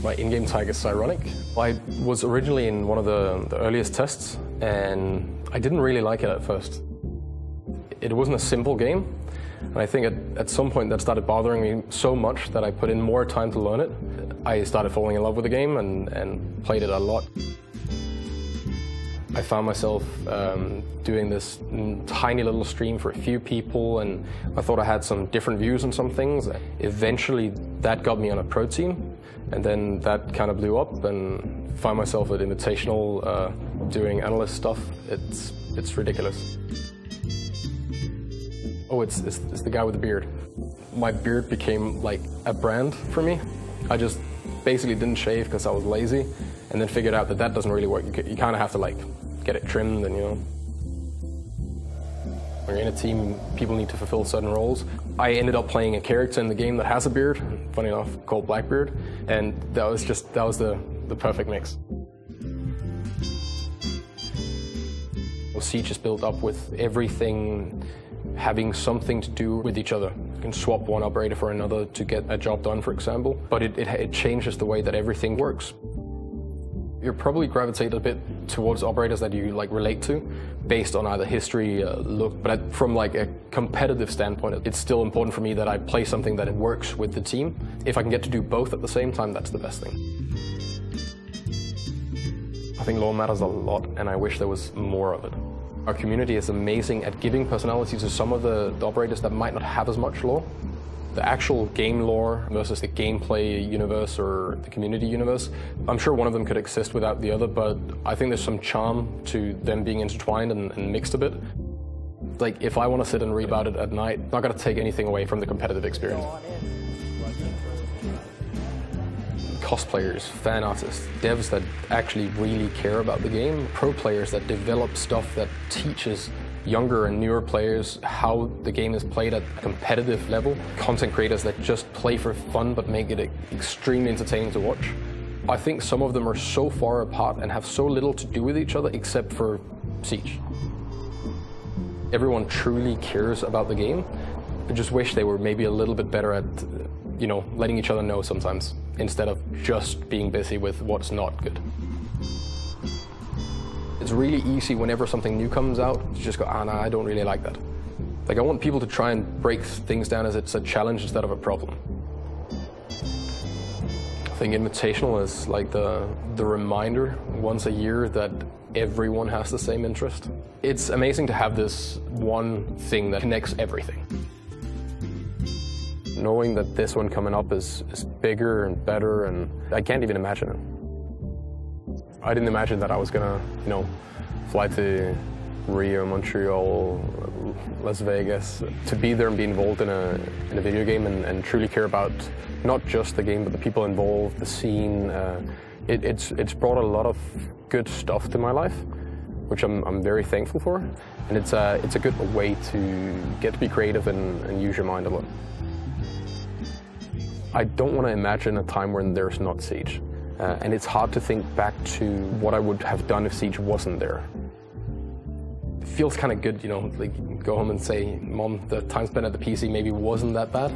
My in-game tag is Z1ronic. I was originally in one of the earliest tests, and I didn't really like it at first. It wasn't a simple game, and I think at some point that started bothering me so much that I put in more time to learn it. I started falling in love with the game and played it a lot. I found myself doing this tiny little stream for a few people, and I thought I had some different views on some things. Eventually that got me on a pro team, and then that kind of blew up, and found myself at Invitational doing analyst stuff. It's ridiculous. Oh, it's the guy with the beard. My beard became like a brand for me. I just basically didn't shave because I was lazy, and then figured out that that doesn't really work. You kind of have to like get it trimmed, and you know. When you're in a team, people need to fulfill certain roles. I ended up playing a character in the game that has a beard, funny enough, called Blackbeard, and that was the perfect mix. Well, Siege is built up with everything having something to do with each other. You can swap one operator for another to get a job done, for example, but it changes the way that everything works. You're probably gravitate a bit towards operators that you like relate to, based on either history, look, but from like a competitive standpoint, it's still important for me that I play something that works with the team. If I can get to do both at the same time, that's the best thing. I think lore matters a lot, and I wish there was more of it. Our community is amazing at giving personality to some of the operators that might not have as much lore. The actual game lore versus the gameplay universe or the community universe, I'm sure one of them could exist without the other, but I think there's some charm to them being intertwined and mixed a bit. Like, if I want to sit and read about it at night, it's not going to take anything away from the competitive experience. Cosplayers, fan artists, devs that actually really care about the game, pro players that develop stuff that teaches younger and newer players how the game is played at a competitive level, content creators that just play for fun but make it extremely entertaining to watch. I think some of them are so far apart and have so little to do with each other except for Siege. Everyone truly cares about the game. I just wish they were maybe a little bit better at, you know, letting each other know sometimes, instead of just being busy with what's not good. It's really easy whenever something new comes out to just go, ah, nah, I don't really like that. Like, I want people to try and break things down as it's a challenge instead of a problem. I think Invitational is like the reminder once a year that everyone has the same interest. It's amazing to have this one thing that connects everything. Knowing that this one coming up is bigger and better, and I can't even imagine it. I didn't imagine that I was gonna, you know, fly to Rio, Montreal, Las Vegas, to be there and be involved in a video game and truly care about not just the game, but the people involved, the scene. It's brought a lot of good stuff to my life, which I'm very thankful for, and it's a good way to get to be creative and use your mind a lot. I don't want to imagine a time when there's not Siege. And it's hard to think back to what I would have done if Siege wasn't there. It feels kind of good, you know, like go home and say, Mom, the time spent at the PC maybe wasn't that bad.